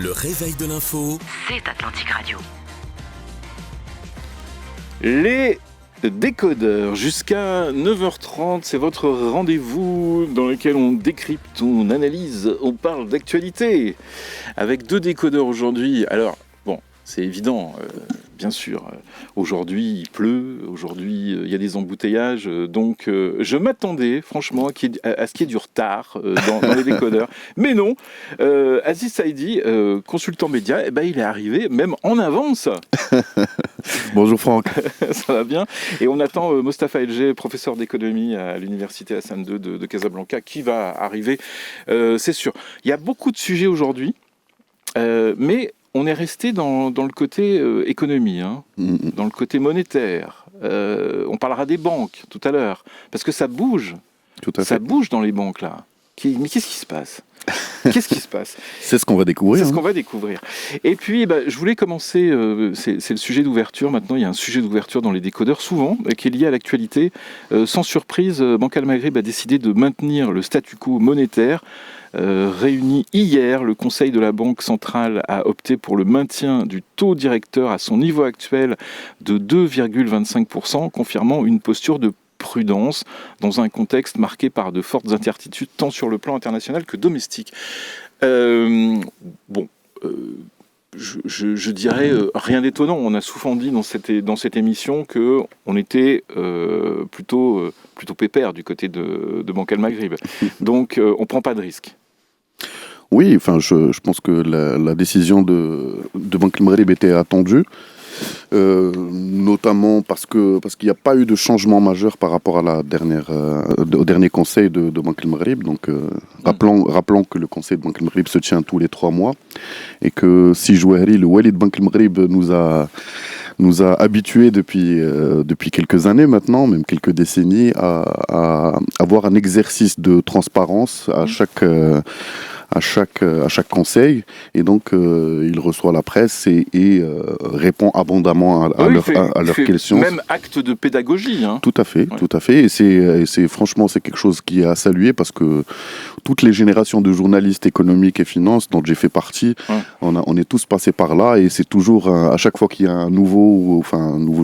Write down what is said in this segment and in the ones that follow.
Le réveil de l'info, c'est Atlantic Radio. Les décodeurs, jusqu'à 9h30, c'est votre rendez-vous dans lequel on décrypte, on analyse, on parle d'actualité. Avec 2 décodeurs aujourd'hui. Alors, bon, c'est évident, bien sûr, aujourd'hui il pleut, aujourd'hui il y a des embouteillages, donc je m'attendais franchement à ce qu'il y ait du retard dans les décodeurs. Mais non, Aziz Saïdi, consultant média, il est arrivé même en avance. Bonjour Franck. Ça va bien. Et on attend Mostafa Elgé, professeur d'économie à l'université Hassan II de Casablanca, qui va arriver, c'est sûr. Il y a beaucoup de sujets aujourd'hui, mais on est resté dans le côté économie, dans le côté monétaire. On parlera des banques tout à l'heure, parce que ça bouge. Tout à fait. Ça bouge dans les banques là. Mais qu'est-ce qui se passe ? Qu'est-ce qui se passe ? C'est ce qu'on va découvrir. C'est ce qu'on va découvrir. Et puis, je voulais commencer, c'est le sujet d'ouverture. Maintenant, il y a un sujet d'ouverture dans les décodeurs, souvent, qui est lié à l'actualité. Sans surprise, Banque Al Maghrib a décidé de maintenir le statu quo monétaire. Réuni hier, le Conseil de la Banque centrale a opté pour le maintien du taux directeur à son niveau actuel de 2,25%, confirmant une posture de prudence dans un contexte marqué par de fortes incertitudes tant sur le plan international que domestique. Je dirais rien d'étonnant. On a souvent dit dans cette émission qu'on était plutôt pépère du côté de Banque Al Maghrib. Donc on ne prend pas de risque. Oui, je pense que la décision de Banque Al Maghrib était attendue. Notamment parce qu'il n'y a pas eu de changement majeur par rapport à au dernier conseil de Banque Al Maghrib. Donc, rappelons que le conseil de Banque Al Maghrib se tient tous les 3 mois et que si Jouahri, le wali de Banque Al Maghrib, nous a habitués depuis quelques années maintenant, même quelques décennies, à avoir un exercice de transparence à chaque conseil, et donc il reçoit la presse et répond abondamment à leurs questions. Même acte de pédagogie. Tout à fait, ouais. Tout à fait. Et c'est franchement, c'est quelque chose qui est à saluer, parce que toutes les générations de journalistes économiques et finances dont j'ai fait partie, on est tous passés par là, et c'est toujours à chaque fois qu'il y a un nouveau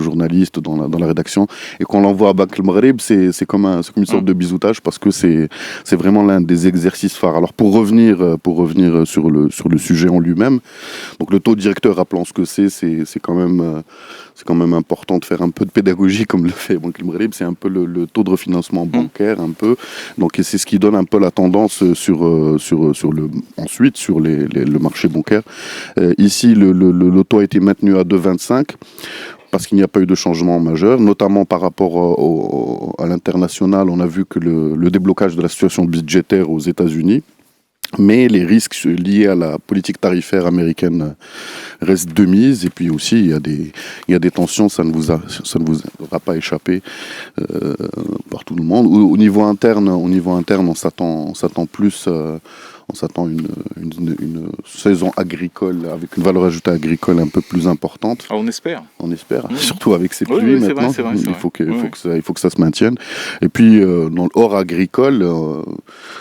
journaliste dans la rédaction et qu'on l'envoie à Banque Al Maghrib, c'est comme une sorte de bisoutage, parce que c'est vraiment l'un des exercices phares. Alors pour revenir sur le sujet en lui-même, donc le taux directeur, rappelons ce que c'est quand même important de faire un peu de pédagogie comme le fait Banque Al Maghrib. C'est un peu le taux de refinancement bancaire, un peu. Donc c'est ce qui donne un peu la tendance sur le marché bancaire. Ici, le taux a été maintenu à 2,25 parce qu'il n'y a pas eu de changement majeur, notamment par rapport à l'international. On a vu que le déblocage de la situation budgétaire aux États-Unis, mais les risques liés à la politique tarifaire américaine restent de mise. Et puis aussi, il y a des tensions, ça ne vous aura pas échappé par tout le monde. Au niveau interne, on s'attend plus. On s'attend une saison agricole avec une valeur ajoutée agricole un peu plus importante. Ah, on espère. Surtout avec ces pluies maintenant. C'est vrai. Il faut que ça se maintienne. Et puis, dans le hors agricole,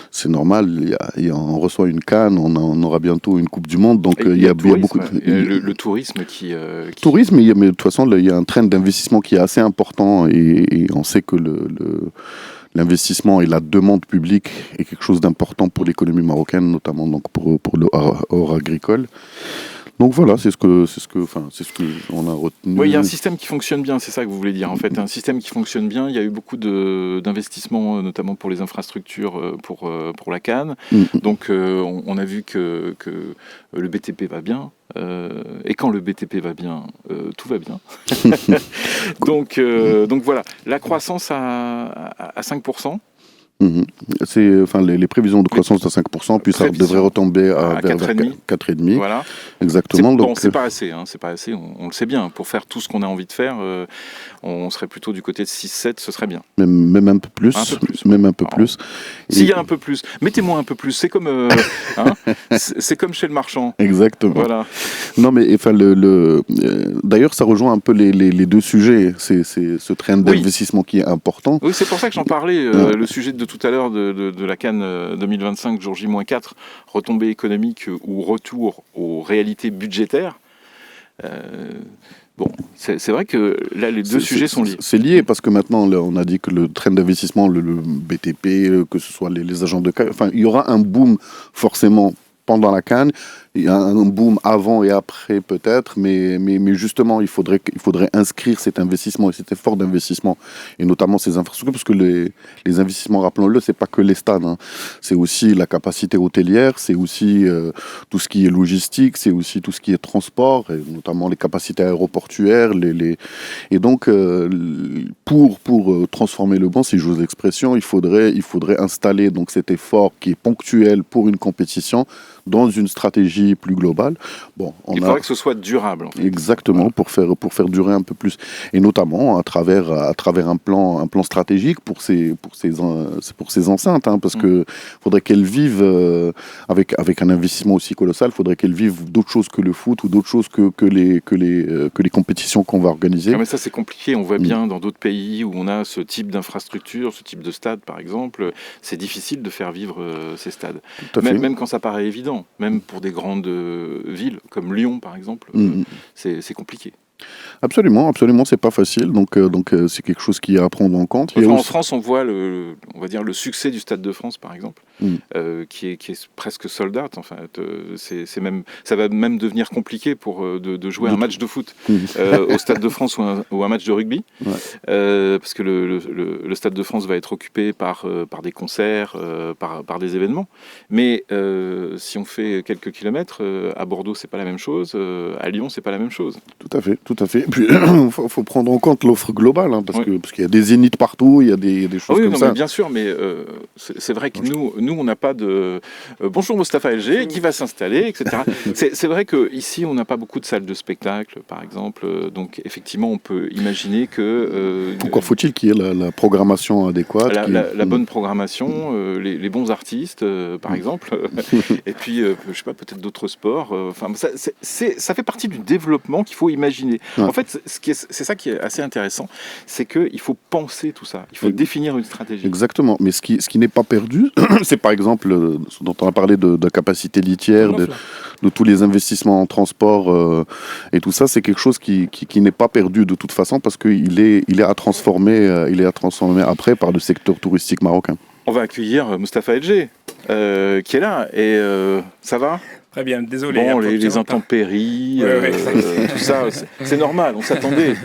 c'est normal, on reçoit une CAN, on aura bientôt une Coupe du Monde, donc il y a beaucoup de... Le tourisme qui... Tourisme, mais de toute façon, il y a un trend d'investissement qui est assez important, et on sait que l'investissement et la demande publique est quelque chose d'important pour l'économie marocaine, notamment donc pour le hors agricole. Donc voilà, c'est ce que on a retenu. Oui, il y a un système qui fonctionne bien, c'est ça que vous voulez dire en fait, un système qui fonctionne bien. Il y a eu beaucoup d'investissements, notamment pour les infrastructures, pour la CAN. Donc on a vu que le BTP va bien. Et quand le BTP va bien, tout va bien. donc voilà, la croissance à 5%. Les prévisions de croissance à 5%, puis ça devrait retomber vers 4,5%. Voilà. Exactement. C'est pas assez, on le sait bien. Pour faire tout ce qu'on a envie de faire, on serait plutôt du côté de 6-7, ce serait bien. Même un peu plus. Même un peu plus. S'il y a un peu plus, mettez-moi un peu plus. C'est comme, c'est comme chez le marchand. Exactement. Voilà. Non, mais d'ailleurs, ça rejoint un peu les deux sujets. C'est ce trend d'investissement qui est important. Oui, c'est pour ça que j'en parlais. Le sujet de de tout à l'heure de la Cannes 2025, jour J-4, retombée économique ou retour aux réalités budgétaires. Bon, c'est vrai que là, les deux sujets sont liés. C'est lié parce que maintenant, là, on a dit que le train d'investissement, le BTP, que ce soit les agents de Cannes, enfin, il y aura un boom forcément pendant la Cannes. Il y a un boom avant et après peut-être, mais justement, il faudrait inscrire cet investissement et cet effort d'investissement, et notamment ces infrastructures, parce que les investissements, rappelons-le, c'est pas que les stades, hein. C'est aussi la capacité hôtelière, c'est aussi tout ce qui est logistique, c'est aussi tout ce qui est transport, et notamment les capacités aéroportuaires, et donc pour transformer le banc, si j'ose l'expression, il faudrait installer donc cet effort qui est ponctuel pour une compétition dans une stratégie plus globale. Bon, il faudrait que ce soit durable. En fait. Exactement, pour faire durer un peu plus, et notamment à travers un plan stratégique pour ces enceintes, hein, parce que faudrait qu'elles vivent avec un investissement aussi colossal. Faudrait qu'elles vivent d'autres choses que le foot ou d'autres choses que les compétitions qu'on va organiser. Non, mais ça c'est compliqué. On voit bien dans d'autres pays où on a ce type d'infrastructure, ce type de stade par exemple, c'est difficile de faire vivre ces stades. Même quand ça paraît évident. Même pour des grandes villes comme Lyon, par exemple, c'est compliqué. Absolument, c'est pas facile, donc c'est quelque chose qui est à prendre en compte. Enfin, en France, on voit le succès du Stade de France, par exemple, qui est presque sold out. En fait, ça va même devenir compliqué de jouer un match de foot au Stade de France ou un match de rugby, parce que le Stade de France va être occupé par des concerts, par des événements. Mais si on fait quelques kilomètres, à Bordeaux, c'est pas la même chose, à Lyon, c'est pas la même chose. Tout à fait. Et puis, il faut prendre en compte l'offre globale, hein, parce qu'il y a des zéniths partout, il y a des choses comme ça. Mais bien sûr, mais c'est vrai que nous, on n'a pas de... bonjour Mustapha LG, qui va s'installer, etc. C'est vrai qu'ici, on n'a pas beaucoup de salles de spectacle, par exemple. Donc, effectivement, on peut imaginer que... Encore faut-il qu'il y ait la programmation adéquate. La bonne programmation, les bons artistes, par exemple. Et puis, je sais pas, peut-être d'autres sports. Enfin, ça fait partie du développement qu'il faut imaginer. En fait, c'est ça qui est assez intéressant, c'est qu'il faut penser tout ça, il faut définir une stratégie. Exactement, mais ce qui n'est pas perdu, c'est par exemple, ce dont on a parlé de la capacité litière, de tous les investissements en transport et tout ça, c'est quelque chose qui n'est pas perdu de toute façon, parce qu'il est à transformer, après par le secteur touristique marocain. On va accueillir Mustapha LG, qui est là, et ça va ? Très bien, désolé. Bon, les intempéries, tout ça, c'est normal, on s'attendait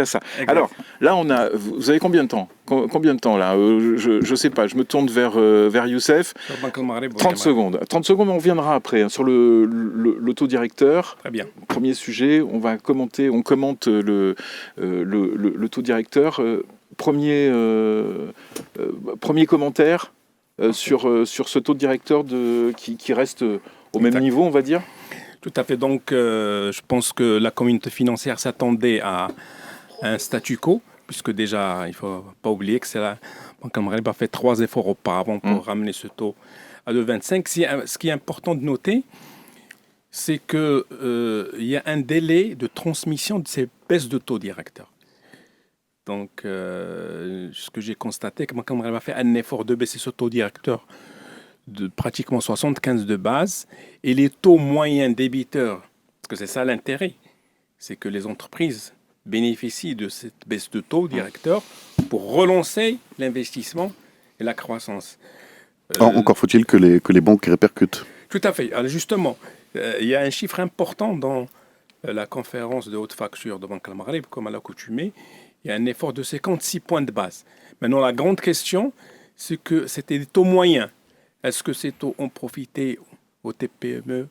à ça. Exact. Alors, là, vous avez combien de temps là je sais pas, je me tourne vers Youssef. 30 secondes, on reviendra après, hein, sur l'autodirecteur. Très bien. Premier sujet, on commente le taux directeur. Premier commentaire sur ce taux de directeur qui reste au même niveau, on va dire. Tout à fait. Donc, je pense que la communauté financière s'attendait à un statu quo, puisque déjà, il ne faut pas oublier que la Banque Al-Maghreb a fait 3 efforts auparavant pour ramener ce taux à 2,25. Ce qui est important de noter, c'est qu'il y a un délai de transmission de ces baisses de taux directeurs. Donc, ce que j'ai constaté, que Banque Al-Maghreb a fait un effort de baisser ce taux directeur de pratiquement 75 de base, et les taux moyens débiteurs, parce que c'est ça l'intérêt, c'est que les entreprises bénéficient de cette baisse de taux directeur pour relancer l'investissement et la croissance. Encore faut-il que les banques répercutent. Tout à fait. Alors justement, il y a un chiffre important dans la conférence de haute facture de Banque Al-Maghreb, comme à l'accoutumée. Il y a un effort de 56 points de base. Maintenant, la grande question, c'est que c'était des taux moyens. Est-ce que ces taux ont profité aux TPME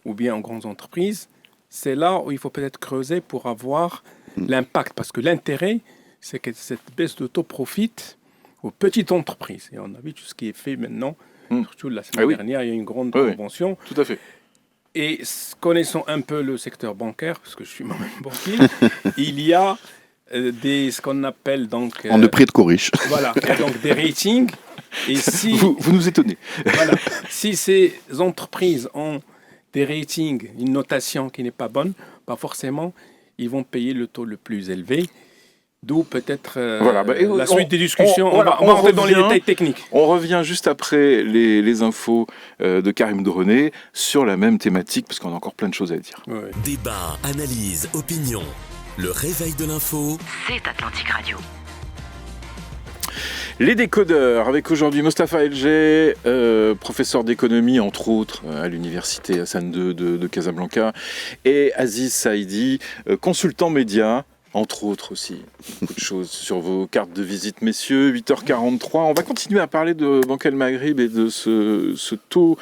ou bien aux grandes entreprises? C'est là où il faut peut-être creuser pour avoir l'impact. Parce que l'intérêt, c'est que cette baisse de taux profite aux petites entreprises. Et on a vu tout ce qui est fait maintenant. Surtout la semaine dernière, il y a une grande convention. Tout à fait. Et connaissant un peu le secteur bancaire, parce que je suis moi-même banquier, il y a ce qu'on appelle donc... en de prix de corriche. Voilà, donc des ratings. Et si, vous nous étonnez. Voilà, si ces entreprises ont des ratings, une notation qui n'est pas bonne, pas forcément, ils vont payer le taux le plus élevé. D'où peut-être la suite des discussions. On va rentrer dans les détails techniques. On revient juste après les infos de Karim Droné sur la même thématique, parce qu'on a encore plein de choses à dire. Ouais. Débat, analyse, opinion. Le réveil de l'info. C'est Atlantique Radio. Les décodeurs, avec aujourd'hui Mostafa Elgé, professeur d'économie entre autres à l'université Hassan II de Casablanca, et Aziz Saïdi, consultant média, entre autres aussi. Beaucoup de choses sur vos cartes de visite, messieurs. 8h43, on va continuer à parler de Banque El Maghrib et de ce taux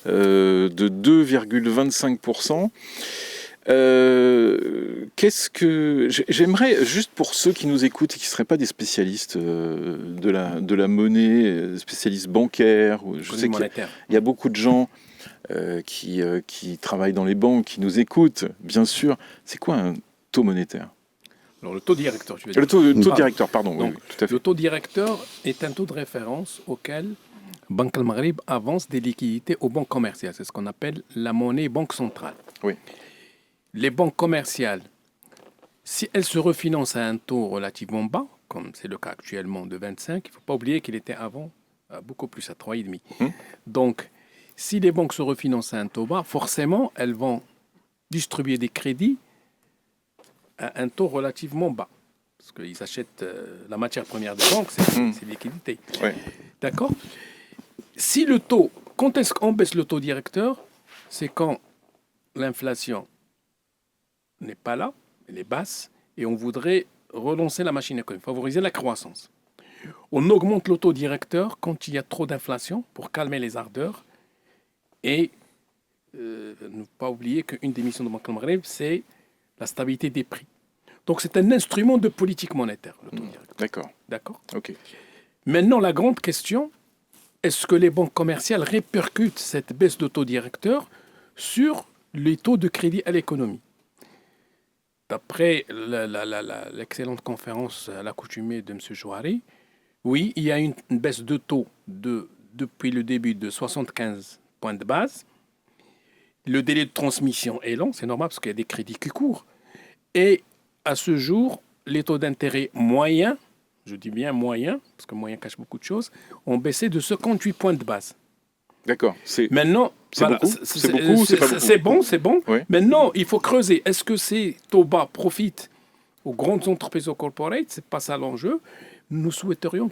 de 2,25%. Qu'est-ce que j'aimerais, juste pour ceux qui nous écoutent et qui ne seraient pas des spécialistes de la monnaie, spécialistes bancaires, je sais qu'il y a beaucoup de gens qui travaillent dans les banques, qui nous écoutent, bien sûr. C'est quoi un taux monétaire ? Alors, le taux directeur, tu veux dire. Le taux directeur, pardon. Donc, oui, tout à fait. le taux directeur est un taux de référence auquel Banque El Maghrib avance des liquidités aux banques commerciales. C'est ce qu'on appelle la monnaie banque centrale. Oui. Les banques commerciales, si elles se refinancent à un taux relativement bas, comme c'est le cas actuellement de 25, il ne faut pas oublier qu'il était avant beaucoup plus, à 3,5. Donc, si les banques se refinancent à un taux bas, forcément, elles vont distribuer des crédits à un taux relativement bas. Parce qu'ils achètent la matière première des banques, c'est liquidité. Ouais. D'accord ? Si le taux, quand est-ce qu'on baisse le taux directeur ? C'est quand l'inflation n'est pas là, elle est basse, et on voudrait relancer la machine économique, favoriser la croissance. On augmente le taux directeur quand il y a trop d'inflation pour calmer les ardeurs et ne pas oublier qu'une des missions de Banque El Maghrib, c'est la stabilité des prix. Donc c'est un instrument de politique monétaire, le taux directeur. D'accord. D'accord ? Ok. Maintenant, la grande question, est-ce que les banques commerciales répercutent cette baisse de taux directeur sur les taux de crédit à l'économie ? D'après l'excellente conférence à l'accoutumée de M. Jouari, oui, il y a une baisse de taux depuis le début de 75 points de base. Le délai de transmission est long, c'est normal parce qu'il y a des crédits qui courent. Et à ce jour, les taux d'intérêt moyens, je dis bien moyens, parce que moyen cache beaucoup de choses, ont baissé de 58 points de base. D'accord. Maintenant, c'est beaucoup. C'est beaucoup ou c'est pas beaucoup ? C'est bon. Oui. Maintenant, il faut creuser. Est-ce que ces taux bas profitent aux grandes entreprises, aux corporates ? Ce n'est pas ça l'enjeu. Nous souhaiterions,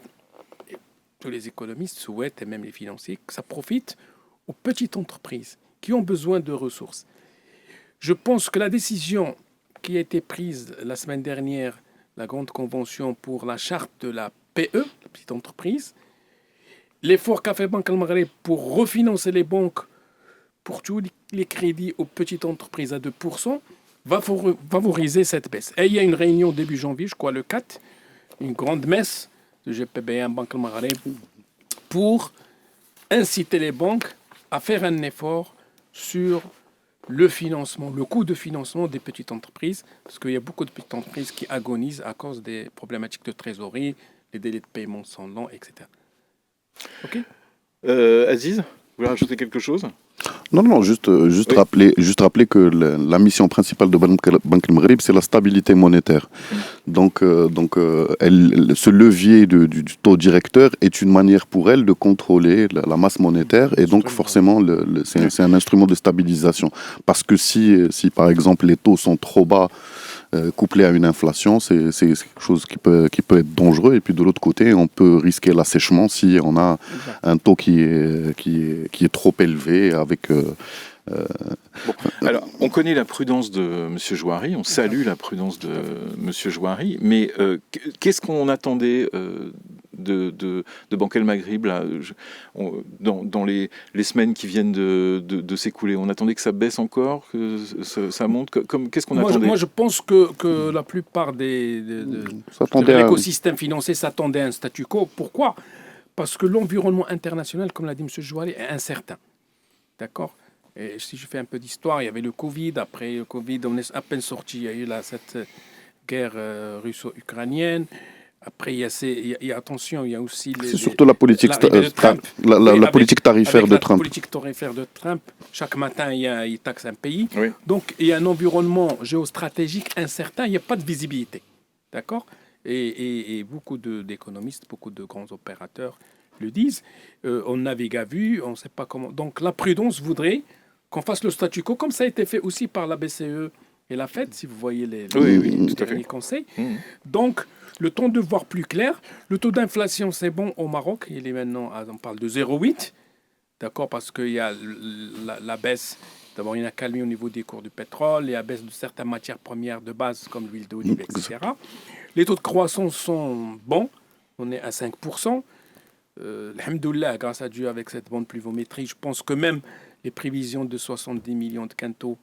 tous les économistes souhaitent, et même les financiers, que ça profite aux petites entreprises qui ont besoin de ressources. Je pense que la décision qui a été prise la semaine dernière, la grande convention pour la charte de la PE, la petite entreprise, l'effort qu'a fait Banque El Maghrib pour refinancer les banques pour tous les crédits aux petites entreprises à 2%, va favoriser cette baisse. Et il y a une réunion début janvier, je crois le 4, une grande messe de GPBA Banque El Maghrib pour inciter les banques à faire un effort sur le financement, le coût de financement des petites entreprises, parce qu'il y a beaucoup de petites entreprises qui agonisent à cause des problématiques de trésorerie, les délais de paiement sont longs, etc. Ok. Aziz, vous voulez rajouter quelque chose ? Non, juste rappeler que la mission principale de Banque El Maghrib, c'est la stabilité monétaire. Donc, ce levier du taux directeur est une manière pour elle de contrôler la masse monétaire, et donc forcément, c'est un instrument de stabilisation. Parce que si par exemple les taux sont trop bas, couplé à une inflation, c'est quelque chose qui peut être dangereux. Et puis de l'autre côté, on peut risquer l'assèchement si on a un taux qui est trop élevé avec... Alors, on connaît la prudence de M. Jouari, on salue la prudence de M. Jouari, mais qu'est-ce qu'on attendait de Banque El Maghrib là, dans les semaines qui viennent de s'écouler? On attendait que ça baisse encore, que ça monte? Qu'est-ce qu'on attendait? Moi, je pense que la plupart de l'écosystème financier s'attendait à un statu quo. Pourquoi? Parce que l'environnement international, comme l'a dit M. Jouari, est incertain. D'accord? Et si je fais un peu d'histoire, il y avait le Covid. Après le Covid, on est à peine sorti. Il y a eu cette guerre russo-ukrainienne. Après, il y a attention, il y a aussi... C'est surtout la politique, la politique tarifaire de Trump. La politique tarifaire de Trump. Chaque matin, il taxe un pays. Oui. Donc, il y a un environnement géostratégique incertain. Il n'y a pas de visibilité. D'accord? et beaucoup d'économistes, beaucoup de grands opérateurs le disent. On navigue à vue, on ne sait pas comment. Donc la prudence voudrait qu'on fasse le statu quo, comme ça a été fait aussi par la BCE et la Fed, si vous voyez les derniers conseils. Donc, le temps de voir plus clair. Le taux d'inflation, c'est bon au Maroc. Il est maintenant, on parle de 0,8. D'accord, parce qu'il y a la baisse. D'abord, il y a une accalmie au niveau des cours du pétrole, il y a la baisse de certaines matières premières de base, comme l'huile d'olive, etc. Les taux de croissance sont bons. On est à 5%. Alhamdoulilah, grâce à Dieu, avec cette bonne pluviométrie, je pense que même les prévisions de 70 millions de quintaux,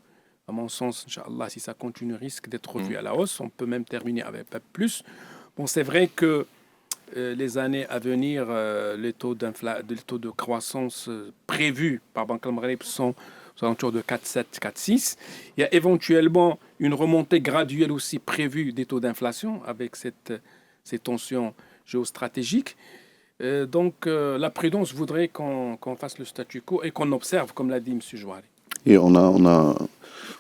à mon sens, Inch'Allah, si ça continue, risque d'être revu à la hausse. On peut même terminer avec un peu plus. Bon, c'est vrai que les années à venir, les taux de croissance prévus par Banque al-Maghreb sont aux alentours de 4,7, 4,6. Il y a éventuellement une remontée graduelle aussi prévue des taux d'inflation avec ces tensions géostratégiques. Donc, la prudence voudrait qu'on fasse le statu quo et qu'on observe, comme l'a dit M. Jouari. Et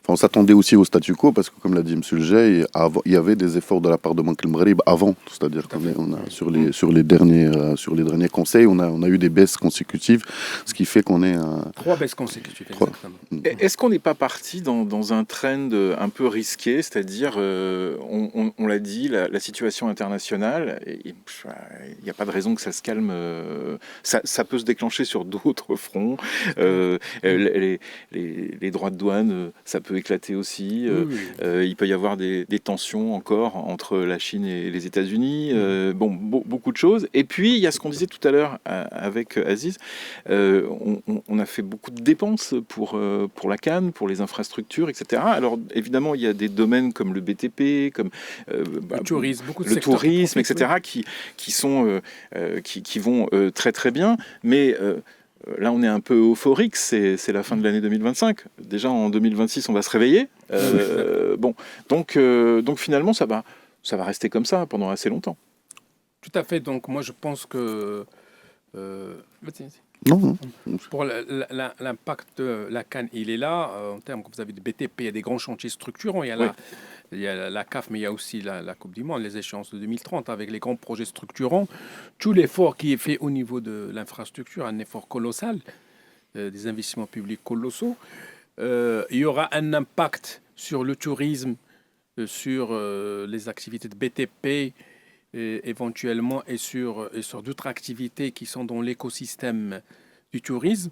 on s'attendait aussi au statu quo parce que, comme l'a dit M. Jay, il y avait des efforts de la part de Banque el-Maghreb avant. C'est-à-dire qu'on a sur les derniers conseils, on a eu des baisses consécutives, ce qui fait qu'on est à 3 baisses consécutives. Exactement. Est-ce qu'on n'est pas parti dans un trend un peu risqué, c'est-à-dire, on l'a dit, la situation internationale, il n'y a pas de raison que ça se calme. Ça peut se déclencher sur d'autres fronts. Les droits de douane, ça peut éclater aussi. Il peut y avoir des tensions encore entre la Chine et les États-Unis. Beaucoup de choses. Et puis, il y a ce qu'on disait tout à l'heure avec Aziz. On a fait beaucoup de dépenses pour la CAN, pour les infrastructures, etc. Alors, évidemment, il y a des domaines comme le BTP, comme le tourisme, beaucoup de le tourisme, etc., qui vont très très bien. Mais là, on est un peu euphorique, c'est la fin de l'année 2025. Déjà, en 2026, on va se réveiller. Donc finalement, ça va rester comme ça pendant assez longtemps. Tout à fait. Donc, moi, je pense que... Non. Pour l'impact de la CAN, il est là. En termes, comme vous avez dit, BTP, il y a des grands chantiers structurants. Il y a la CAF, mais il y a aussi la Coupe du Monde, les échéances de 2030, avec les grands projets structurants. Tout l'effort qui est fait au niveau de l'infrastructure, un effort colossal, des investissements publics colossaux. Il y aura un impact sur le tourisme, sur les activités de BTP, éventuellement, et sur d'autres activités qui sont dans l'écosystème du tourisme.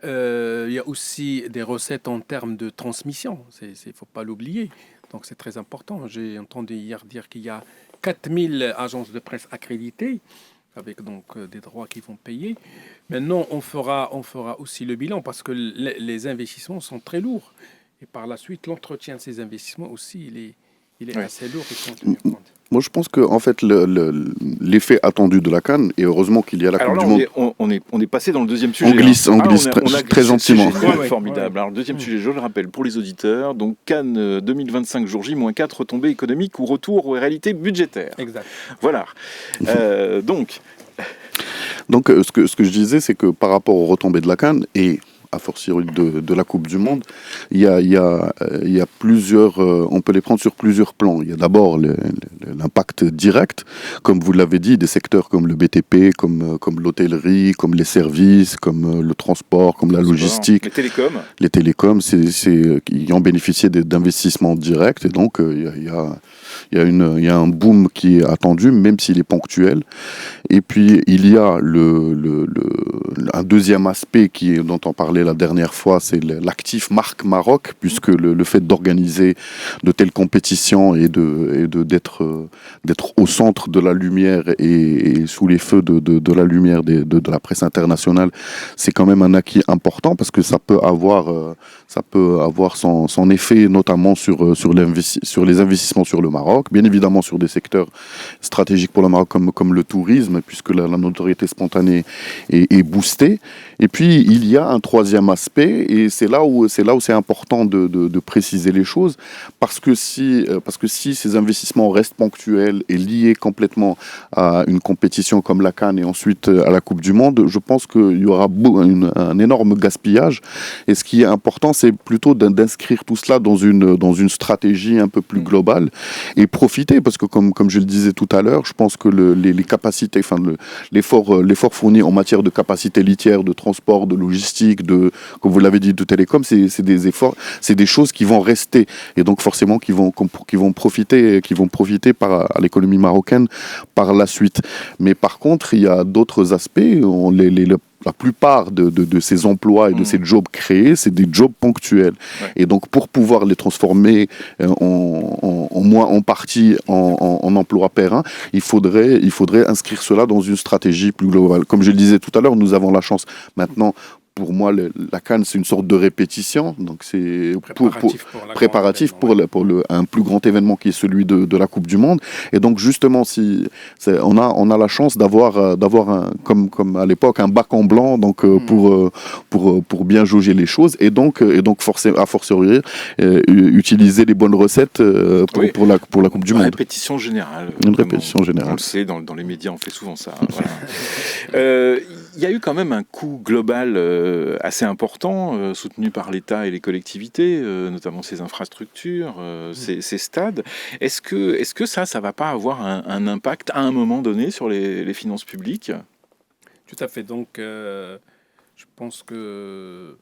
Il y a aussi des recettes en termes de transmission, il ne faut pas l'oublier. Donc c'est très important. J'ai entendu hier dire qu'il y a 4000 agences de presse accréditées, avec donc des droits qui vont payer. Maintenant, on fera aussi le bilan, parce que les investissements sont très lourds. Et par la suite, l'entretien de ces investissements aussi, il est assez lourd. Moi, je pense que en fait, l'effet attendu de la CAN, et heureusement qu'il y a la Coupe du Monde. On est passé dans le deuxième sujet. On glisse très gentiment. Formidable. Alors, le deuxième sujet, je le rappelle pour les auditeurs. Donc, CAN 2025, jour J-4, retombées économiques ou retour aux réalités budgétaires. Exact. Voilà. Donc, ce que je disais, c'est que par rapport aux retombées de la CAN et a fortiori de la Coupe du Monde, il y a plusieurs, on peut les prendre sur plusieurs plans. Il y a d'abord l'impact direct, comme vous l'avez dit, des secteurs comme le BTP, comme l'hôtellerie, comme les services, comme le transport, comme la logistique. Les télécoms, ils ont bénéficié d'investissements directs, et donc il y a un boom qui est attendu, même s'il est ponctuel. Et puis il y a un deuxième aspect dont on parlait la dernière fois, c'est l'actif marque Maroc, puisque le fait d'organiser de telles compétitions et d'être au centre de la lumière et sous les feux de la lumière de la presse internationale, c'est quand même un acquis important, parce que ça peut avoir son effet, notamment sur les investissements sur le Maroc, bien évidemment sur des secteurs stratégiques pour le Maroc comme le tourisme, puisque la notoriété spontanée est boostée. Et puis il y a un troisième troisième aspect, et c'est là où c'est important de préciser les choses, parce que si ces investissements restent ponctuels et liés complètement à une compétition comme la CAN et ensuite à la Coupe du Monde, je pense qu'il y aura un énorme gaspillage. Et ce qui est important, c'est plutôt d'inscrire tout cela dans une stratégie un peu plus globale et profiter, parce que comme je le disais tout à l'heure, je pense que les capacités, l'effort fourni en matière de capacité litière, de transport, de logistique, comme vous l'avez dit, de télécom, c'est des efforts, c'est des choses qui vont rester et donc forcément qui vont profiter à l'économie marocaine par la suite. Mais par contre, il y a d'autres aspects. La plupart de ces emplois et de ces jobs créés, c'est des jobs ponctuels. Ouais. Et donc, pour pouvoir les transformer en partie en emplois pérennes, il faudrait inscrire cela dans une stratégie plus globale. Comme je le disais tout à l'heure, nous avons la chance maintenant. Pour moi, la CAN, c'est une sorte de répétition. Donc, c'est préparatif pour un plus grand événement qui est celui de la Coupe du Monde. Et donc, justement, on a la chance d'avoir comme à l'époque, un bac en blanc donc, pour bien jauger les choses. Et donc a fortiori, utiliser les bonnes recettes pour la Coupe du Monde. Répétition générale. Une répétition générale. On le sait, dans les médias, on fait souvent ça. Voilà. Il y a eu quand même un coût global assez important, soutenu par l'État et les collectivités, notamment ces infrastructures, ces stades. Est-ce que ça va pas avoir un impact à un moment donné sur les finances publiques ? Tout à fait. Donc, je pense que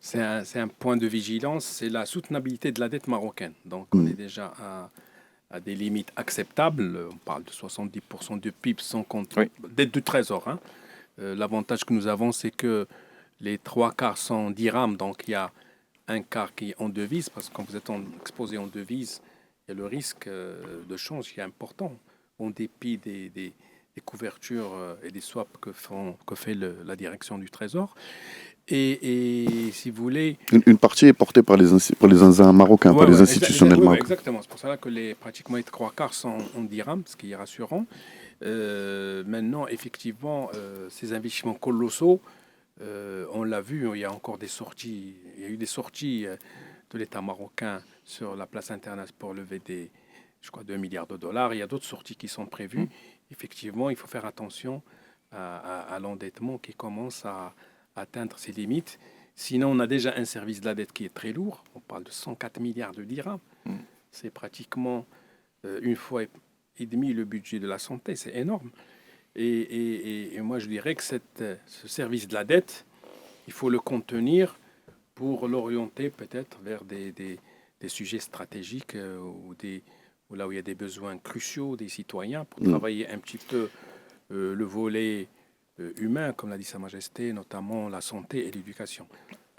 c'est un point de vigilance, c'est la soutenabilité de la dette marocaine. Donc, on est déjà à des limites acceptables. On parle de 70% du PIB sans compte dette du Trésor. L'avantage que nous avons, c'est que les 3/4 sont dirhams, donc il y a un quart qui est en devise, parce que quand vous êtes exposé en devise, il y a le risque de change qui est important, en dépit des couvertures et des swaps que fait la direction du Trésor. Et si vous voulez... Une partie est portée par les Marocains, par les institutionnels marocains. Exactement, c'est pour cela que pratiquement les 3/4 sont en dirhams, ce qui est rassurant. Maintenant, effectivement, ces investissements colossaux, on l'a vu, il y a encore des sorties. Il y a eu des sorties de l'État marocain sur la place internationale pour lever 2 milliards de dollars. Il y a d'autres sorties qui sont prévues. Effectivement, il faut faire attention à l'endettement qui commence à atteindre ses limites. Sinon, on a déjà un service de la dette qui est très lourd. On parle de 104 milliards de dirhams. C'est pratiquement une fois et demi le budget de la santé. C'est énorme. Et moi, je dirais que ce service de la dette, il faut le contenir pour l'orienter peut-être vers des sujets stratégiques ou là où il y a des besoins cruciaux des citoyens pour travailler un petit peu le volet humain, comme l'a dit Sa Majesté, notamment la santé et l'éducation.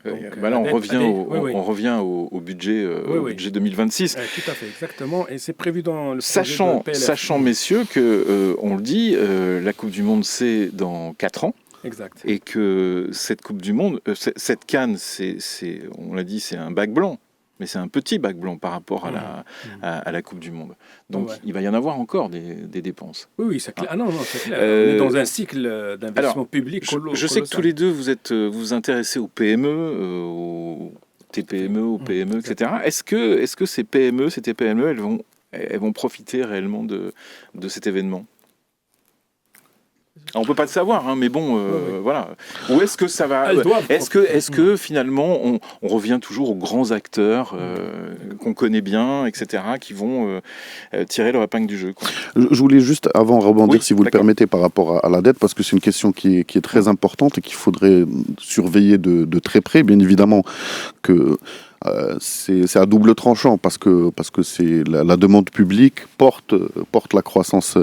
Donc, là, on revient au budget, budget 2026. Tout à fait, exactement. Et c'est prévu dans le sachant, messieurs, que, on le dit, la Coupe du Monde, c'est dans 4 ans. Exact. Et que cette Coupe du Monde, cette CAN, on l'a dit, c'est un bac blanc. Mais c'est un petit bac blanc par rapport à la Coupe du Monde. Donc, il va y en avoir encore des dépenses. Oui, c'est clair. C'est clair. On est dans un cycle d'investissement public colossal. Je sais que tous les deux, vous vous intéressez aux PME, aux TPME, aux PME, etc. Est-ce que ces PME, ces TPME, elles vont profiter réellement de cet événement ? Alors, on peut pas le savoir, mais bon, voilà. Ou est-ce que ça va... Est-ce que finalement, on revient toujours aux grands acteurs qu'on connaît bien, etc., qui vont tirer leur épingle du jeu, quoi. Je voulais juste, avant rebondir, si vous le permettez, par rapport à la dette, parce que c'est une question qui est très importante et qu'il faudrait surveiller de très près. Bien évidemment que... c'est à double tranchant parce que c'est la demande publique porte la croissance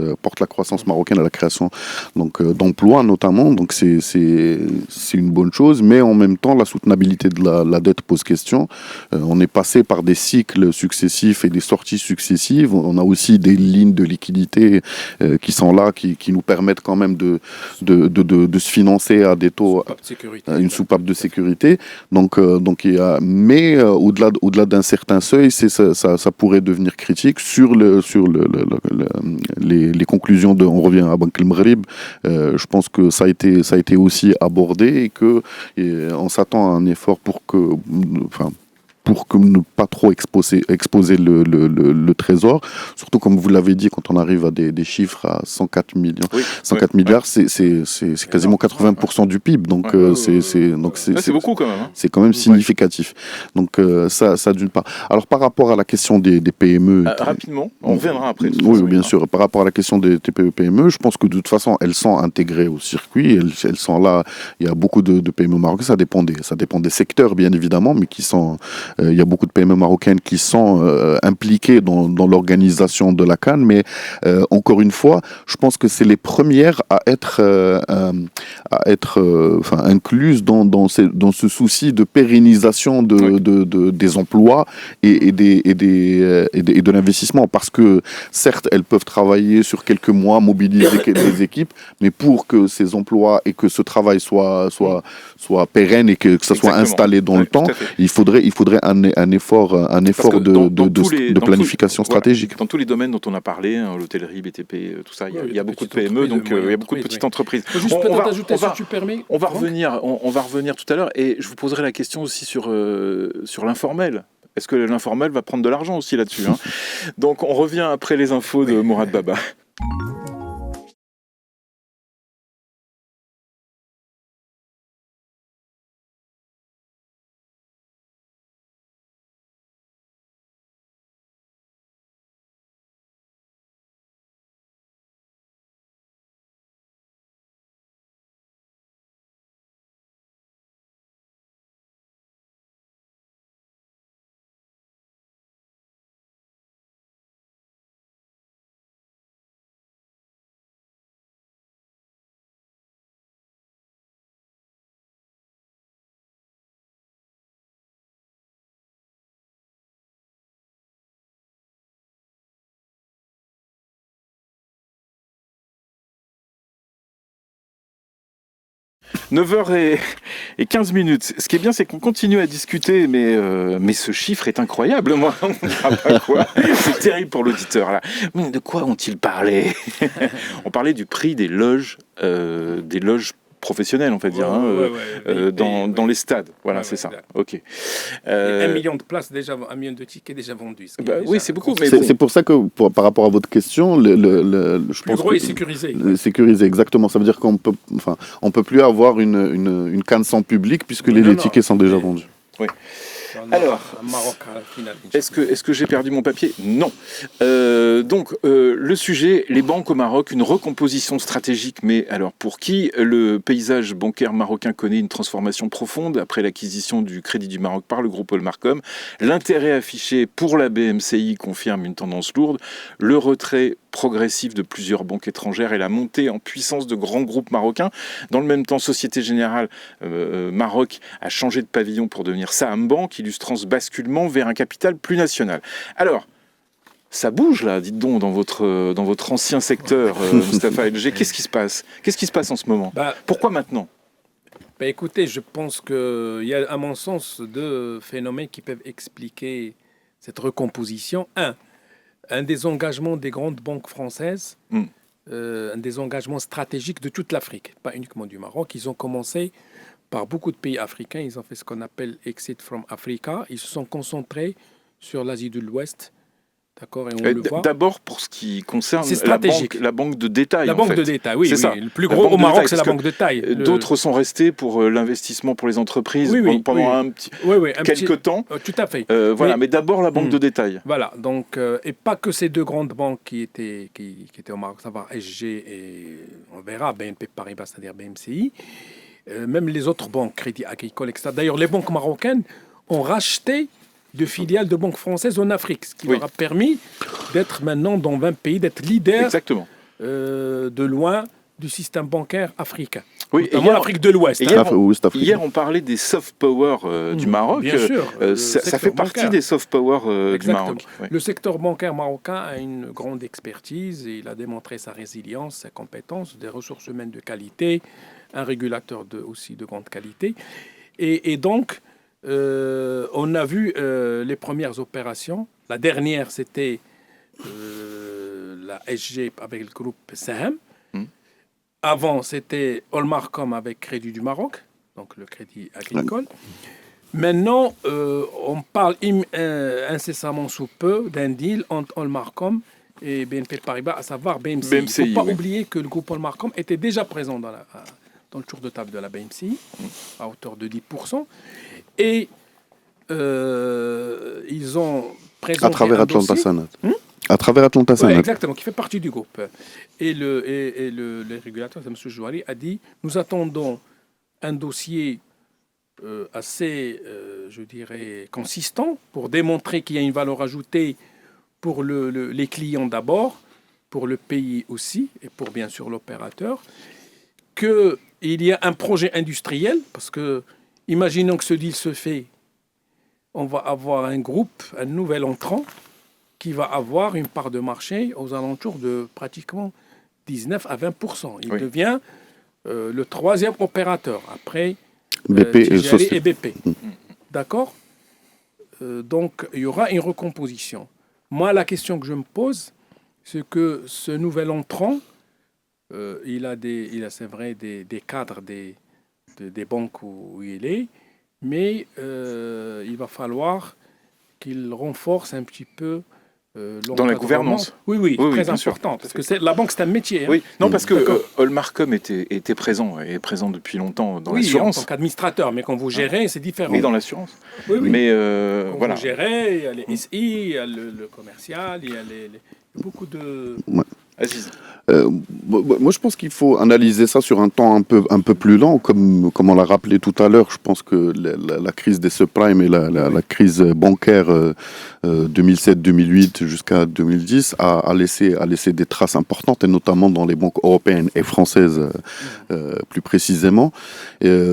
marocaine à la création d'emplois notamment, donc c'est une bonne chose, mais en même temps la soutenabilité de la dette pose question. On est passé par des cycles successifs et des sorties successives. On a aussi des lignes de liquidité qui sont là, qui nous permettent quand même de se financer à des taux, une soupape de sécurité. Donc il y a, mais au-delà d'un certain seuil, ça pourrait devenir critique sur les conclusions on revient à Banque El Maghrib. Je pense que ça a été aussi abordé et on s'attend à un effort pour que ne pas trop exposer le trésor. Surtout, comme vous l'avez dit, quand on arrive à des chiffres à 104 millions, 104 milliards, c'est quasiment 80% du PIB. Donc, c'est beaucoup quand même. Hein. C'est quand même significatif. Donc, ça d'une part. Alors, par rapport à la question des PME... rapidement, on reviendra après. Oui, bien sûr. Par rapport à la question des TPE-PME, je pense que de toute façon, elles sont intégrées au circuit. Elles sont là. Il y a beaucoup de PME marocaines. Ça dépend des secteurs, bien évidemment, mais qui sont... Il y a beaucoup de PME marocaines qui sont impliquées dans l'organisation de la CAN, mais encore une fois, je pense que c'est les premières à être incluses dans ce souci de pérennisation des emplois et de l'investissement, parce que certes, elles peuvent travailler sur quelques mois, mobiliser des équipes, mais pour que ces emplois et que ce travail soit pérenne et que ça soit installé dans le temps, il faudrait un effort de planification stratégique. Dans tous les domaines dont on a parlé, l'hôtellerie, BTP, tout ça, il y a beaucoup de PME, donc il y a beaucoup de petites entreprises. Juste peut-être ajouter, si tu permets. On va revenir tout à l'heure, et je vous poserai la question aussi sur l'informel. Est-ce que l'informel va prendre de l'argent aussi là-dessus, hein? Donc on revient après les infos de Mourad Baba. « 9h15. Ce qui est bien, c'est qu'on continue à discuter, mais ce chiffre est incroyable. Moi, on ne dira pas quoi. C'est terrible pour l'auditeur. Là. Mais de quoi ont-ils parlé? On parlait du prix des loges professionnels, on va dire, dans les stades. Voilà, c'est ça. Ok. 1 million de places déjà, 1 million de tickets déjà vendus. Oui, c'est beaucoup. Mais c'est pour ça que, par rapport à votre question, je pense gros est sécurisé. Sécurisé, exactement. Ça veut dire qu'on peut plus avoir une CAN sans public puisque les tickets sont déjà vendus. Oui. Alors, est-ce que j'ai perdu mon papier? Non. Donc, le sujet, les banques au Maroc, une recomposition stratégique, mais alors pour qui? Le paysage bancaire marocain connaît une transformation profonde après l'acquisition du Crédit du Maroc par le groupe Allmarcom. L'intérêt affiché pour la BMCI confirme une tendance lourde. Le retrait progressif de plusieurs banques étrangères et la montée en puissance de grands groupes marocains. Dans le même temps, Société Générale Maroc a changé de pavillon pour devenir Saham Bank, illustrant ce basculement vers un capital plus national. Alors, ça bouge là, dites donc, dans votre ancien secteur, Mustapha LG. Qu'est-ce qui se passe? Qu'est-ce qui se passe en ce moment? Pourquoi maintenant? Écoutez, je pense qu'il y a, à mon sens, 2 phénomènes qui peuvent expliquer cette recomposition. Un désengagement des grandes banques françaises, un désengagement stratégique de toute l'Afrique, pas uniquement du Maroc. Ils ont commencé par beaucoup de pays africains, ils ont fait ce qu'on appelle Exit from Africa, ils se sont concentrés sur l'Asie de l'Ouest. D'accord, et on le voit. D'abord, pour ce qui concerne la banque de détail. La banque de détail, oui. Ça. Le plus gros au Maroc, c'est la banque de détail. D'autres sont restés pour l'investissement pour les entreprises pendant quelques temps. Tout à fait. Mais d'abord la banque de détail. Voilà, donc, et pas que ces 2 grandes banques qui étaient au Maroc, ça va, SG et on verra, BNP Paribas, c'est-à-dire BMCI, même les autres banques, Crédit Agricole, etc. D'ailleurs, les banques marocaines ont racheté de filiales de banques françaises en Afrique, ce qui leur a permis d'être maintenant dans 20 pays, d'être leader de loin du système bancaire africain. Oui, notamment l'Afrique de l'Ouest. Hier, on parlait des soft power du Maroc. Bien sûr. Ça fait partie des soft power du Maroc. Oui. Le secteur bancaire marocain a une grande expertise et il a démontré sa résilience, sa compétence, des ressources humaines de qualité, un régulateur aussi de grande qualité. Et donc, on a vu les premières opérations. La dernière, c'était la SG avec le groupe Saham. Avant, c'était Olmarcom avec Crédit du Maroc, donc le crédit agricole. Maintenant, on parle incessamment sous peu d'un deal entre Olmarcom et BNP Paribas, à savoir BMCI. Il ne faut pas oublier que le groupe Olmarcom était déjà présent dans le tour de table de la BMCI, à hauteur de 10%. Et ils ont présenté à travers Atlanta Sanad. À travers Atlanta Sanad. Exactement, qui fait partie du groupe. Et le régulateur, M. Jouari, a dit « Nous attendons un dossier assez, je dirais, consistant pour démontrer qu'il y a une valeur ajoutée pour les clients d'abord, pour le pays aussi, et pour bien sûr l'opérateur, qu'il y a un projet industriel, parce que, imaginons que ce deal se fait, on va avoir un groupe, un nouvel entrant, qui va avoir une part de marché aux alentours de pratiquement 19 à 20%. Il devient le troisième opérateur, après BP et BP. D'accord ? Donc, il y aura une recomposition. Moi, la question que je me pose, c'est que ce nouvel entrant, il a c'est vrai, des cadres des banques où il est, mais il va falloir qu'il renforce un petit peu dans la gouvernance. Oui, très important. Parce que la banque, c'est un métier. Hein. Oui, non, parce que Olmarcom était présent, et est présent depuis longtemps dans l'assurance. En tant qu'administrateur, mais quand vous gérez, c'est différent. Oui, dans l'assurance. Oui. Mais quand voilà. vous gérez, il y a les SI, il y a le commercial, il y a beaucoup de... Ouais. Aziz. Moi, je pense qu'il faut analyser ça sur un temps un peu plus lent, comme on l'a rappelé tout à l'heure. Je pense que la crise des subprimes et la crise bancaire 2007-2008 jusqu'à 2010 a laissé des traces importantes, et notamment dans les banques européennes et françaises plus précisément.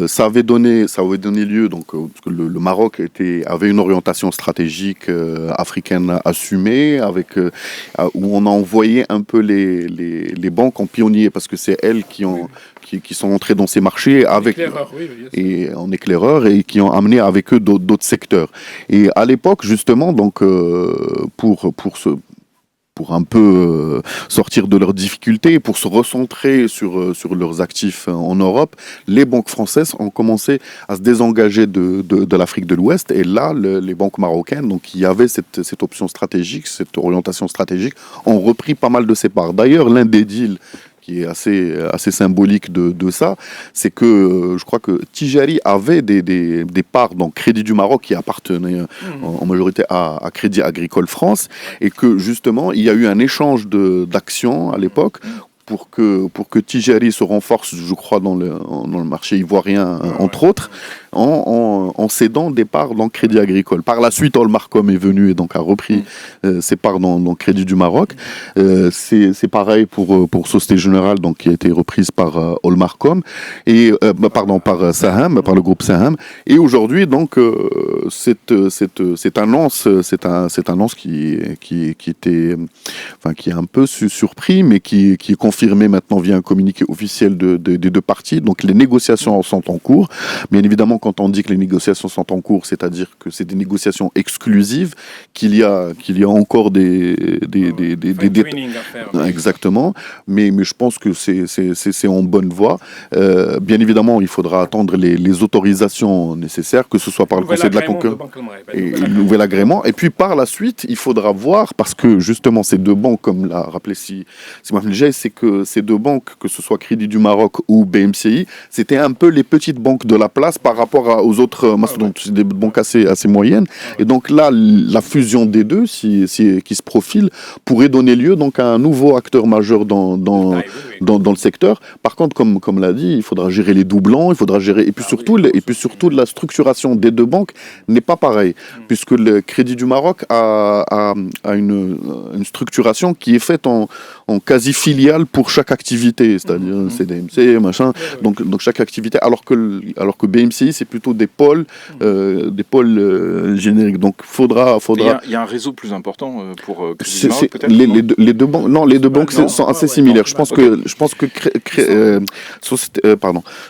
Ça avait donné lieu, donc, parce que le Maroc avait une orientation stratégique africaine assumée, où on a envoyé un peu les banques en pionnier, parce que c'est elles qui sont entrées dans ces marchés en éclaireur, et qui ont amené avec eux d'autres secteurs. Et à l'époque, justement, donc pour un peu sortir de leurs difficultés, pour se recentrer sur leurs actifs en Europe, les banques françaises ont commencé à se désengager de l'Afrique de l'Ouest. Et là, les banques marocaines, donc, qui avaient cette option stratégique, cette orientation stratégique, ont repris pas mal de ces parts. D'ailleurs, l'un des deals qui est assez symbolique de ça, c'est que je crois que Tijari avait des parts dans Crédit du Maroc qui appartenaient en majorité à Crédit Agricole France, et que justement il y a eu un échange d'actions à l'époque pour que Tijari se renforce, je crois, dans le marché ivoirien, entre autres, en cédant des parts dans Crédit Agricole. Par la suite, Olmarcom est venu et donc a repris ses parts dans Crédit du Maroc. C'est pareil pour Société Générale, donc, qui a été reprise par Olmarcom, et par Saham, par le groupe Saham. Et aujourd'hui, donc, cette annonce qui était, enfin, qui est un peu surpris, mais qui est confirmée maintenant via un communiqué officiel des deux parties. Donc, les négociations sont en cours. Bien évidemment, quand on dit que les négociations sont en cours, c'est-à-dire que c'est des négociations exclusives, qu'il y a encore des exactement, mais je pense que c'est en bonne voie. Bien évidemment, il faudra attendre les autorisations nécessaires, que ce soit par le Conseil de la concurrence et le nouvel agrément. Et puis par la suite, il faudra voir, parce que justement ces deux banques, comme l'a rappelé Simon Jay, c'est que ces deux banques, que ce soit Crédit du Maroc ou BMCI, c'était un peu les petites banques de la place par rapport aux autres mastodontes, des banques assez moyennes. Et donc là, la fusion des deux, qui se profile, pourrait donner lieu donc à un nouveau acteur majeur dans le secteur. Par contre, comme l'a dit, il faudra gérer les doublons, il faudra gérer, et puis surtout la structuration des deux banques n'est pas pareille, puisque le Crédit du Maroc a une structuration qui est faite en quasi filiale pour chaque activité, c'est-à-dire CDMC, machin, donc chaque activité, alors que BMCI, c'est plutôt des pôles génériques. Donc faudra. Il y a un réseau plus important pour Crédit du Maroc, peut-être. Les deux banques sont assez similaires. Je je pense que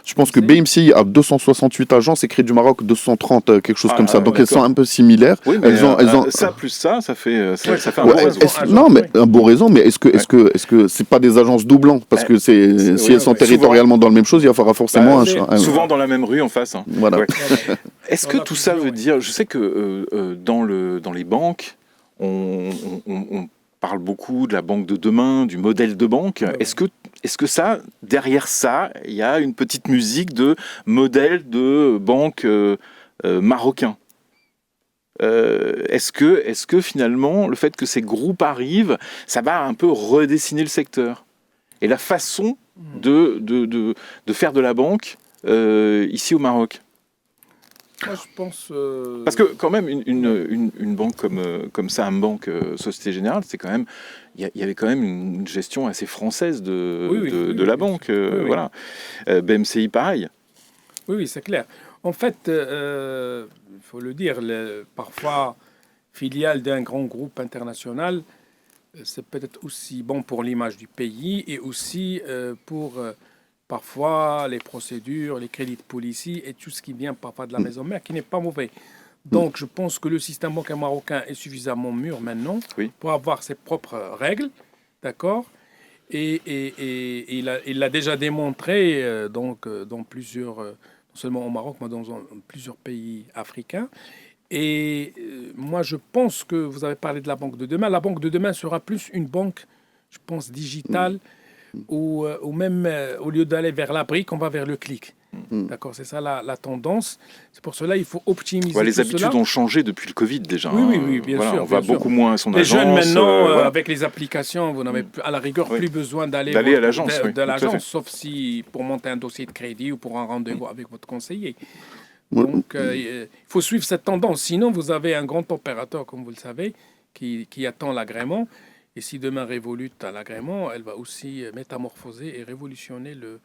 je pense que BMCI a 268 agences et Crédit du Maroc 230, quelque chose comme ça. Donc elles sont un peu similaires. Oui, mais elles ont ça plus ça fait un bon réseau. Non, mais un bon réseau. Mais est-ce que c'est pas des agences doublantes? Parce que si elles sont territorialement dans la même chose, il y aura forcément souvent dans la même rue en face. Hein. Voilà. Ouais. Est-ce que tout ça veut dire, je sais que dans les banques, on parle beaucoup de la banque de demain, du modèle de banque. Est-ce que ça, derrière ça, il y a une petite musique de modèle de banque marocain? Est-ce que finalement, le fait que ces groupes arrivent, ça va un peu redessiner le secteur et la façon de faire de la banque ici au Maroc? Moi, je pense... Parce que quand même, une banque comme ça, une banque Société Générale, c'est quand même... Il y avait quand même une gestion assez française de la banque. Voilà. BMCI, pareil. Oui, c'est clair. En fait, il faut le dire, parfois, filiale d'un grand groupe international, c'est peut-être aussi bon pour l'image du pays et aussi pour... parfois les procédures, les crédits de police et tout ce qui vient parfois de la maison mère, qui n'est pas mauvais. Donc je pense que le système bancaire marocain est suffisamment mûr maintenant pour avoir ses propres règles, d'accord. Et il l'a déjà démontré dans plusieurs, non seulement au Maroc, mais dans plusieurs pays africains. Et moi je pense que vous avez parlé de la banque de demain. La banque de demain sera plus une banque, je pense, digitale. Ou même au lieu d'aller vers la brique, on va vers le clic. D'accord, c'est ça la tendance. C'est pour cela qu'il faut optimiser les habitudes ont changé depuis le Covid déjà. Oui, bien sûr. On va beaucoup moins à son agence. Les jeunes maintenant, avec les applications, vous n'avez à la rigueur plus besoin d'aller à l'agence. Sauf si pour monter un dossier de crédit ou pour un rendez-vous avec votre conseiller. Donc, il faut suivre cette tendance. Sinon, vous avez un grand opérateur, comme vous le savez, qui attend l'agrément. Et si demain Revolut a l'agrément, elle va aussi métamorphoser et révolutionner le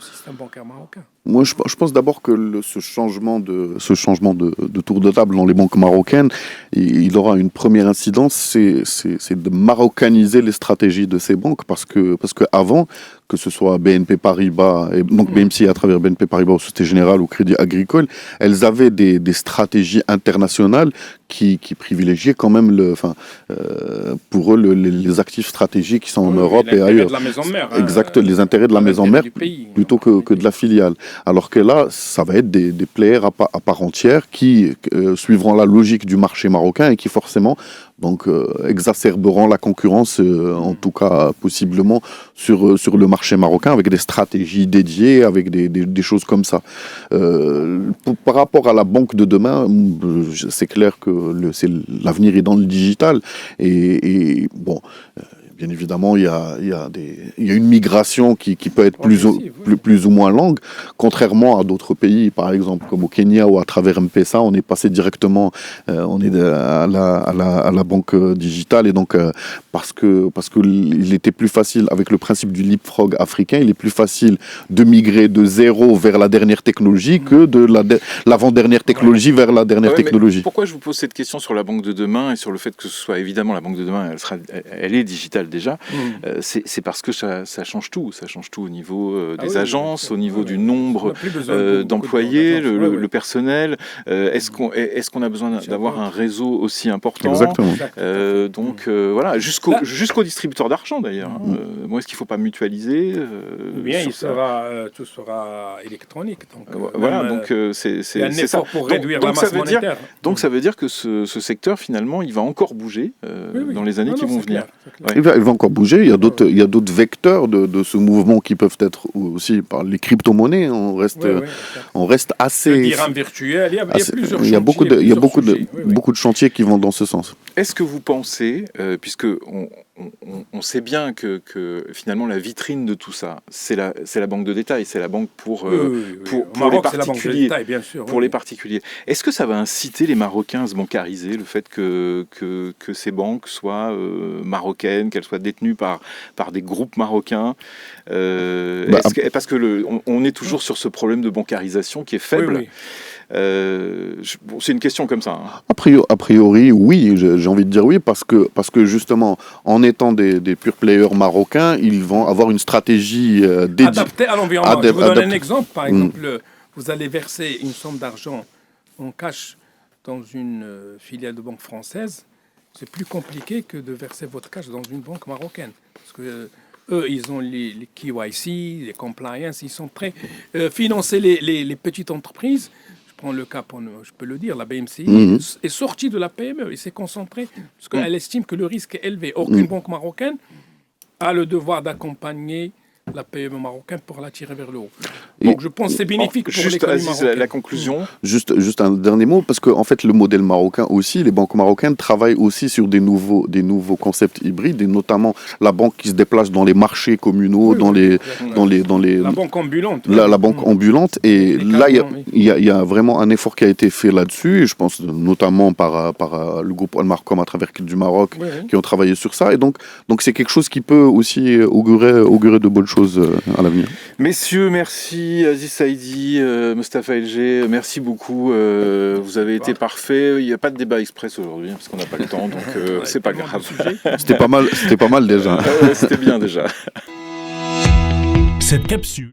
système bancaire marocain. Moi, je pense d'abord que ce changement de tour de table dans les banques marocaines, il aura une première incidence, c'est de maroccaniser les stratégies de ces banques, parce que avant, que ce soit BNP Paribas, et donc BMCI à travers BNP Paribas ou Société Générale ou Crédit Agricole, elles avaient des stratégies internationales qui privilégiaient quand même pour eux les actifs stratégiques qui sont en Europe et ailleurs. De la maison mère. Exact, les intérêts de la maison mère plutôt que de la filiale. Alors que là, ça va être des players à part entière qui suivront la logique du marché marocain et qui forcément exacerberont la concurrence, en tout cas possiblement, sur le marché marocain avec des stratégies dédiées, avec des choses comme ça. Par rapport à la banque de demain, c'est clair que l'avenir est dans le digital et bon... Bien évidemment, il y a une migration qui peut être plus ou moins longue, contrairement à d'autres pays, par exemple comme au Kenya où à travers M-Pesa, on est passé directement, on est à la banque digitale et donc parce que il était plus facile avec le principe du leapfrog africain, il est plus facile de migrer de zéro vers la dernière technologie que de l'avant-dernière technologie vers la dernière technologie. Pourquoi je vous pose cette question sur la banque de demain et sur le fait que ce soit évidemment la banque de demain, elle est digitale déjà, c'est parce que ça change tout. Ça change tout au niveau des agences, au niveau du nombre d'employés, le personnel. Est-ce qu'on a besoin d'avoir un réseau aussi important? Exactement. Donc voilà, jusqu'au distributeur d'argent d'ailleurs. Est-ce qu'il ne faut pas mutualiser bien, tout sera électronique. Donc, voilà, donc c'est ça. Pour réduire la masse monétaire. Donc ça veut dire que ce secteur, finalement, il va encore bouger dans les années qui vont venir. Il va encore bouger. Il y a d'autres vecteurs de ce mouvement qui peuvent être aussi par les crypto-monnaies. On reste assez. Le dirham virtuel. Il y a plusieurs. Il y a beaucoup de chantiers qui vont dans ce sens. Est-ce que vous pensez, puisque on sait bien que finalement la vitrine de tout ça, c'est la banque de détail, c'est la banque pour les particuliers, bien sûr, pour les particuliers. Est-ce que ça va inciter les Marocains à se bancariser, le fait que ces banques soient marocaines, qu'elles soient détenues par des groupes marocains, parce que on est toujours sur ce problème de bancarisation qui est faible. C'est une question comme ça. Hein. A priori, oui, j'ai envie de dire oui, parce que justement, en étant des pure players marocains, ils vont avoir une stratégie dédiée. Adaptée à l'environnement. Je vous donne un exemple. Par exemple, vous allez verser une somme d'argent en cash dans une filiale de banque française. C'est plus compliqué que de verser votre cash dans une banque marocaine. Parce que eux, ils ont les KYC, les compliance, ils sont prêts. Financer les petites entreprises, je prends le cas, je peux le dire, la BMCI est sortie de la PME et s'est concentrée parce qu'elle estime que le risque est élevé. Aucune banque marocaine a le devoir d'accompagner la PME marocaine pour la tirer vers le haut. Donc je pense que c'est bénéfique pour l'économie marocaine. La conclusion. Juste un dernier mot, parce qu'en fait le modèle marocain aussi, les banques marocaines travaillent aussi sur des nouveaux concepts hybrides, et notamment la banque qui se déplace dans les marchés communaux, dans les la banque ambulante. La banque ambulante, et là il y a vraiment un effort qui a été fait là-dessus, et je pense notamment par le groupe Al-Marcom à travers du Maroc, qui ont travaillé sur ça, et donc c'est quelque chose qui peut aussi augurer de bonnes choses à l'avenir. Messieurs, merci. Aziz Saïdi, Mustapha Elgé, merci beaucoup. Vous avez été parfaits. Il n'y a pas de débat express aujourd'hui, parce qu'on n'a pas le temps, donc c'est pas grave. C'était pas mal déjà. C'était bien déjà. Cette capsule